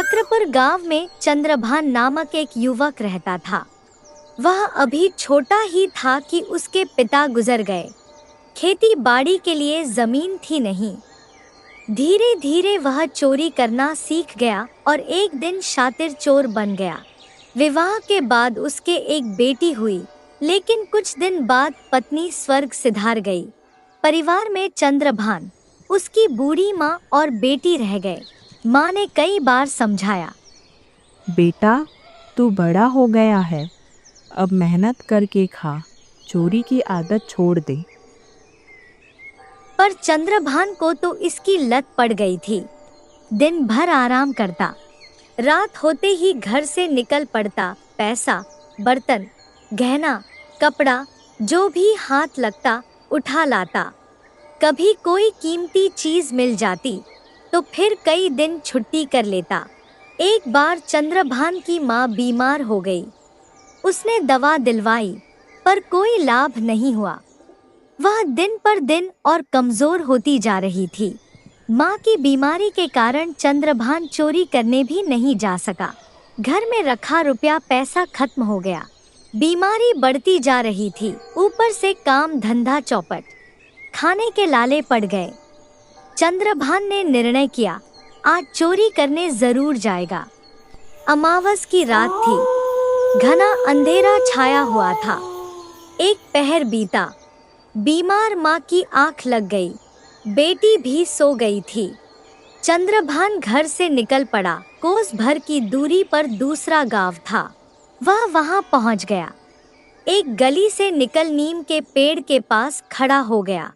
चक्रपुर गांव में चंद्रभान नामक एक युवक रहता था। वह अभी छोटा ही था कि उसके पिता गुजर गए। खेती बाड़ी के लिए जमीन थी नहीं। धीरे धीरे वह चोरी करना सीख गया और एक दिन शातिर चोर बन गया। विवाह के बाद उसके एक बेटी हुई, लेकिन कुछ दिन बाद पत्नी स्वर्ग सिधार गई। परिवार में चंद्रभान, उसकी बूढ़ी माँ और बेटी रह गए। माँ ने कई बार समझाया, बेटा तू बड़ा हो गया है, अब मेहनत करके खा, चोरी की आदत छोड़ दे। पर चंद्रभान को तो इसकी लत पड़ गई थी। दिन भर आराम करता, रात होते ही घर से निकल पड़ता। पैसा, बर्तन, गहना, कपड़ा, जो भी हाथ लगता उठा लाता। कभी कोई कीमती चीज मिल जाती तो फिर कई दिन छुट्टी कर लेता। एक बार चंद्रभान की माँ बीमार हो गई। उसने दवा दिलवाई, पर कोई लाभ नहीं हुआ। वह दिन पर दिन और कमजोर होती जा रही थी। माँ की बीमारी के कारण चंद्रभान चोरी करने भी नहीं जा सका। घर में रखा रुपया पैसा खत्म हो गया। बीमारी बढ़ती जा रही थी, ऊपर से काम धंधा चौपट। खाने के लाले पड़ गए। चंद्रभान ने निर्णय किया, आज चोरी करने जरूर जाएगा। अमावस की रात थी, घना अंधेरा छाया हुआ था। एक पहर बीता, बीमार माँ की आंख लग गई, बेटी भी सो गई थी। चंद्रभान घर से निकल पड़ा। कोस भर की दूरी पर दूसरा गांव था। वह वहां पहुंच गया। एक गली से निकल नीम के पेड़ के पास खड़ा हो गया।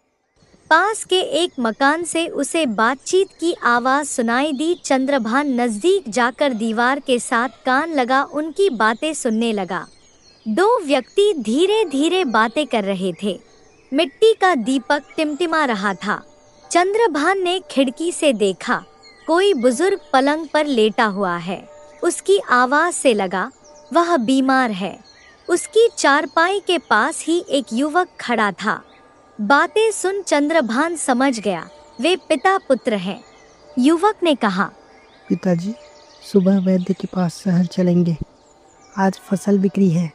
पास के एक मकान से उसे बातचीत की आवाज सुनाई दी। चंद्रभान नजदीक जाकर दीवार के साथ कान लगा उनकी बातें सुनने लगा। दो व्यक्ति धीरे धीरे बातें कर रहे थे। मिट्टी का दीपक टिमटिमा रहा था। चंद्रभान ने खिड़की से देखा, कोई बुजुर्ग पलंग पर लेटा हुआ है। उसकी आवाज से लगा वह बीमार है। उसकी चारपाई के पास ही एक युवक खड़ा था। बातें सुन चंद्रभान समझ गया, वे पिता पुत्र हैं। युवक ने कहा, पिताजी, सुबह वैद्य के पास शहर चलेंगे। आज फसल बिक्री है।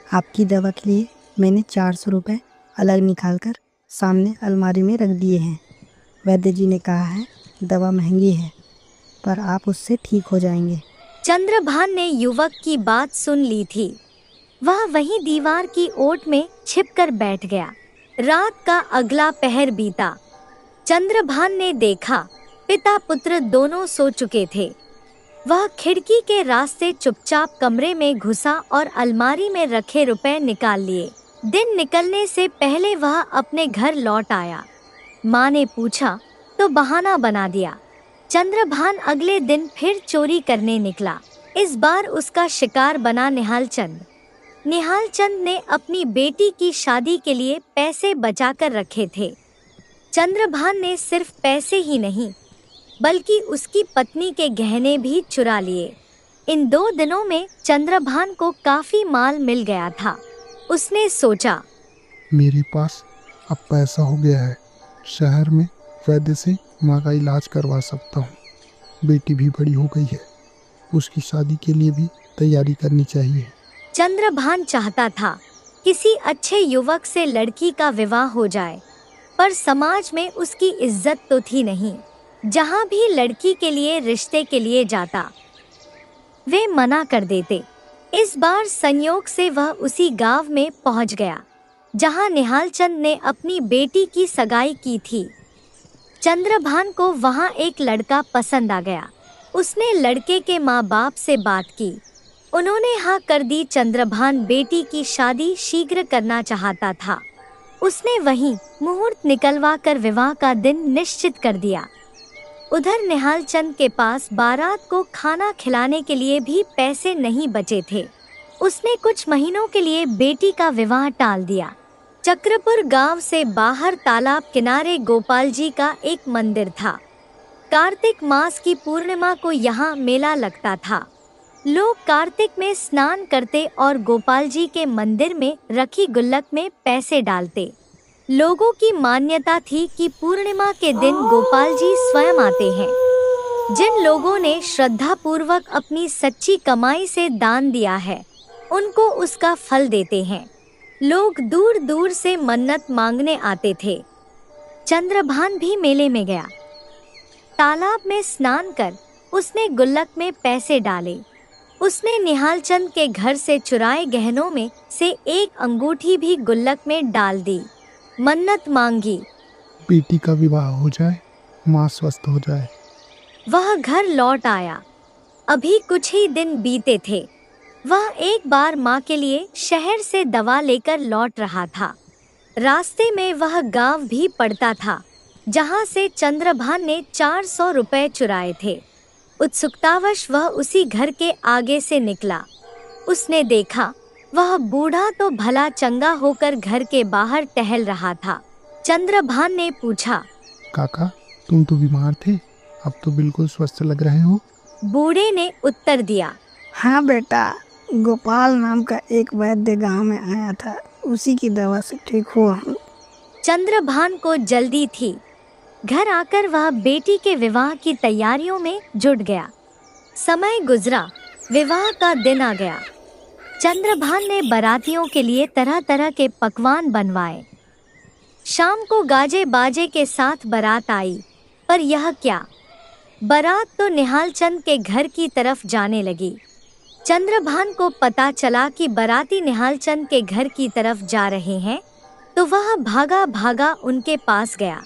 आपकी दवा के लिए मैंने 400 रुपये अलग निकालकर सामने अलमारी में रख दिए हैं। वैद्य जी ने कहा है दवा महंगी है, पर आप उससे ठीक हो जाएंगे। चंद्रभान ने युवक की बात सुन ली थी। वह वहीं दीवार की ओट में छिपकर बैठ गया। रात का अगला पहर बीता। चंद्रभान ने देखा पिता पुत्र दोनों सो चुके थे। वह खिड़की के रास्ते चुपचाप कमरे में घुसा और अलमारी में रखे रुपए निकाल लिए। दिन निकलने से पहले वह अपने घर लौट आया। माँ ने पूछा तो बहाना बना दिया। चंद्रभान अगले दिन फिर चोरी करने निकला। इस बार उसका शिकार बना निहालचंद। निहालचंद ने अपनी बेटी की शादी के लिए पैसे बचाकर रखे थे। चंद्रभान ने सिर्फ पैसे ही नहीं, बल्कि उसकी पत्नी के गहने भी चुरा लिए। इन 2 दिनों में चंद्रभान को काफी माल मिल गया था। उसने सोचा, मेरे पास अब पैसा हो गया है, शहर में वैद्य से माँ का इलाज करवा सकता हूँ। बेटी भी बड़ी हो गई है, उसकी शादी के लिए भी तैयारी करनी चाहिए। चंद्रभान चाहता था किसी अच्छे युवक से लड़की का विवाह हो जाए, पर समाज में उसकी इज्जत तो थी नहीं। जहाँ भी लड़की के लिए रिश्ते के लिए जाता, वे मना कर देते। इस बार संयोग से वह उसी गांव में पहुंच गया, जहाँ निहालचंद ने अपनी बेटी की सगाई की थी। चंद्रभान को वहाँ एक लड़का पसंद आ गया। उसने लड़के के माँ बाप से बात की। उन्होंने हाँ कर दी। चंद्रभान बेटी की शादी शीघ्र करना चाहता था। उसने वहीं मुहूर्त निकलवा कर विवाह का दिन निश्चित कर दिया। उधर निहालचंद के पास बारात को खाना खिलाने के लिए भी पैसे नहीं बचे थे। उसने कुछ महीनों के लिए बेटी का विवाह टाल दिया। चक्रपुर गांव से बाहर तालाब किनारे गोपाल जी का एक मंदिर था। कार्तिक मास की पूर्णिमा को यहाँ मेला लगता था। लोग कार्तिक में स्नान करते और गोपाल जी के मंदिर में रखी गुल्लक में पैसे डालते। लोगों की मान्यता थी कि पूर्णिमा के दिन गोपाल जी स्वयं आते हैं। जिन लोगों ने श्रद्धापूर्वक अपनी सच्ची कमाई से दान दिया है उनको उसका फल देते हैं। लोग दूर दूर से मन्नत मांगने आते थे। चंद्रभान भी मेले में गया। तालाब में स्नान कर उसने गुल्लक में पैसे डाले। उसने निहालचंद के घर से चुराए गहनों में से एक अंगूठी भी गुल्लक में डाल दी। मन्नत मांगी, बेटी का विवाह हो जाए, माँ स्वस्थ हो जाए। वह घर लौट आया। अभी कुछ ही दिन बीते थे। वह एक बार माँ के लिए शहर से दवा लेकर लौट रहा था। रास्ते में वह गांव भी पड़ता था जहाँ से चंद्रभान ने 400 रुपए चुराए थे। उत्सुकतावश वह उसी घर के आगे से निकला। उसने देखा वह बूढ़ा तो भला चंगा होकर घर के बाहर टहल रहा था। चंद्रभान ने पूछा, काका, तुम तो बीमार थे, अब तो बिल्कुल स्वस्थ लग रहे हो। बूढ़े ने उत्तर दिया, हाँ बेटा, गोपाल नाम का एक वैद्य गांव में आया था, उसी की दवा से ठीक हुआ हूँ। चंद्रभान को जल्दी थी। घर आकर वह बेटी के विवाह की तैयारियों में जुट गया। समय गुजरा, विवाह का दिन आ गया। चंद्रभान ने बारातियों के लिए तरह तरह के पकवान बनवाए। शाम को गाजे बाजे के साथ बारात आई, पर यह क्या, बारात तो निहालचंद के घर की तरफ जाने लगी। चंद्रभान को पता चला कि बाराती निहालचंद के घर की तरफ जा रहे हैं, तो वह भागा भागा उनके पास गया।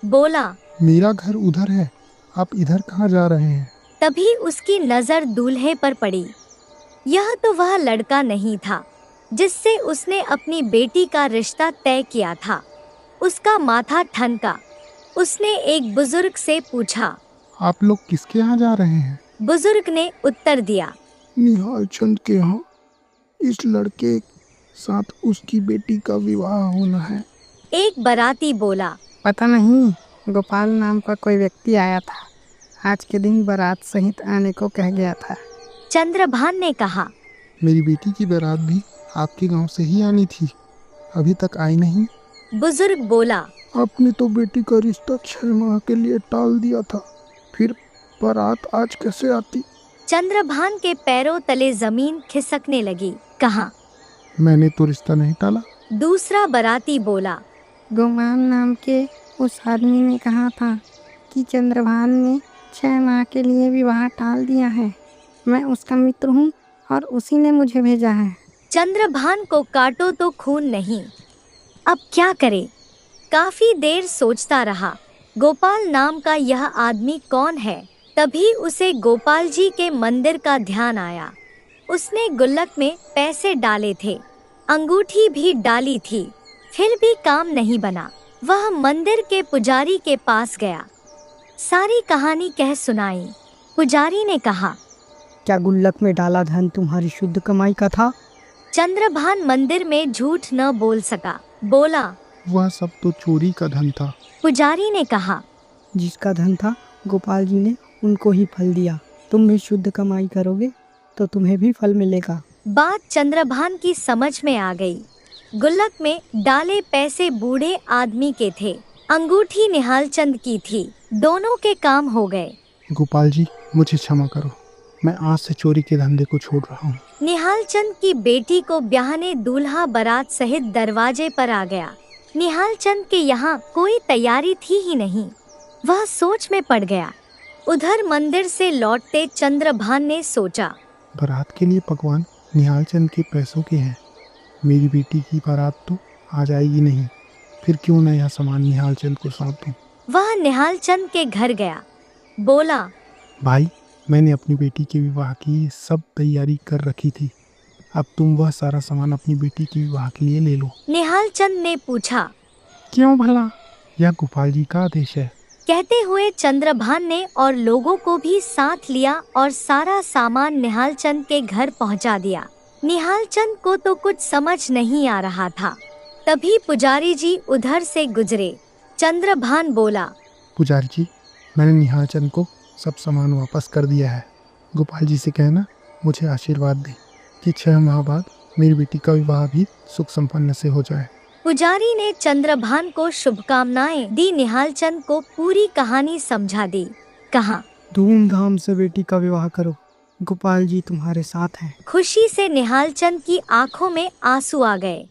बोला, मेरा घर उधर है, आप इधर कहाँ जा रहे हैं? तभी उसकी नजर दूल्हे पर पड़ी। यह तो वह लड़का नहीं था जिससे उसने अपनी बेटी का रिश्ता तय किया था। उसका माथा ठनका। उसने एक बुजुर्ग से पूछा, आप लोग किसके यहाँ जा रहे हैं? बुजुर्ग ने उत्तर दिया, निहालचंद के यहाँ। इस लड़के साथ उसकी बेटी का विवाह होना है। एक बाराती बोला, पता नहीं, गोपाल नाम का कोई व्यक्ति आया था, आज के दिन बारात सहित आने को कह गया था। चंद्रभान ने कहा, मेरी बेटी की बारात भी आपके गांव से ही आनी थी, अभी तक आई नहीं। बुजुर्ग बोला, आपने तो बेटी का रिश्ता 6 माह के लिए टाल दिया था, फिर बारात आज कैसे आती? चंद्रभान के पैरों तले जमीन खिसकने लगी। कहा, मैंने तो रिश्ता नहीं टाला। दूसरा बाराती बोला, गुमान नाम के उस आदमी ने कहा था कि चंद्रभान ने 6 माह के लिए विवाह टाल दिया है। मैं उसका मित्र हूँ और उसी ने मुझे भेजा है। चंद्रभान को काटो तो खून नहीं, अब क्या करे? काफी देर सोचता रहा, गोपाल नाम का यह आदमी कौन है? तभी उसे गोपाल जी के मंदिर का ध्यान आया। उसने गुल्लक में पैसे डाले थे, अंगूठी भी डाली थी, फिर भी काम नहीं बना। वह मंदिर के पुजारी के पास गया, सारी कहानी कह सुनाई। पुजारी ने कहा, क्या गुल्लक में डाला धन तुम्हारी शुद्ध कमाई का था? चंद्रभान मंदिर में झूठ न बोल सका। बोला, वह सब तो चोरी का धन था। पुजारी ने कहा, जिसका धन था गोपाल जी ने उनको ही फल दिया। तुम भी शुद्ध कमाई करोगे तो तुम्हें भी फल मिलेगा। बात चंद्रभान की समझ में आ गई। गुल्लक में डाले पैसे बूढ़े आदमी के थे, अंगूठी निहालचंद की थी, दोनों के काम हो गए। गोपाल जी, मुझे क्षमा करो, मैं आज से चोरी के धंधे को छोड़ रहा हूँ। निहालचंद की बेटी को ब्याहने दूल्हा बारात सहित दरवाजे पर आ गया। निहालचंद के यहाँ कोई तैयारी थी ही नहीं। वह सोच में पड़ गया। उधर मंदिर से लौटते चंद्रभान ने सोचा, बारात के लिए पकवान निहालचंद के पैसों के हैं, मेरी बेटी की बारात तो आ जाएगी नहीं, फिर क्यों न यह सामान निहालचंद को सौंप दूं। वह निहालचंद के घर गया। बोला, भाई, मैंने अपनी बेटी के विवाह की सब तैयारी कर रखी थी, अब तुम वह सारा सामान अपनी बेटी के विवाह के लिए ले लो। निहालचंद ने पूछा, क्यों भला? यह गोपाल जी का आदेश है। कहते हुए चंद्रभान ने और लोगों को भी साथ लिया और सारा सामान निहालचंद के घर पहुंचा दिया। निहालचंद को तो कुछ समझ नहीं आ रहा था। तभी पुजारी जी उधर से गुजरे। चंद्रभान बोला, पुजारी जी, मैंने निहालचंद को सब सामान वापस कर दिया है। गोपाल जी से कहना मुझे आशीर्वाद दे कि 6 माह बाद मेरी बेटी का विवाह भी सुख संपन्न से हो जाए। पुजारी ने चंद्रभान को शुभकामनाएं दी। निहालचंद को पूरी कहानी समझा दी। कहा। धूमधाम से बेटी का विवाह करो, गोपाल जी तुम्हारे साथ हैं। खुशी से निहाल चंद की आंखों में आंसू आ गए।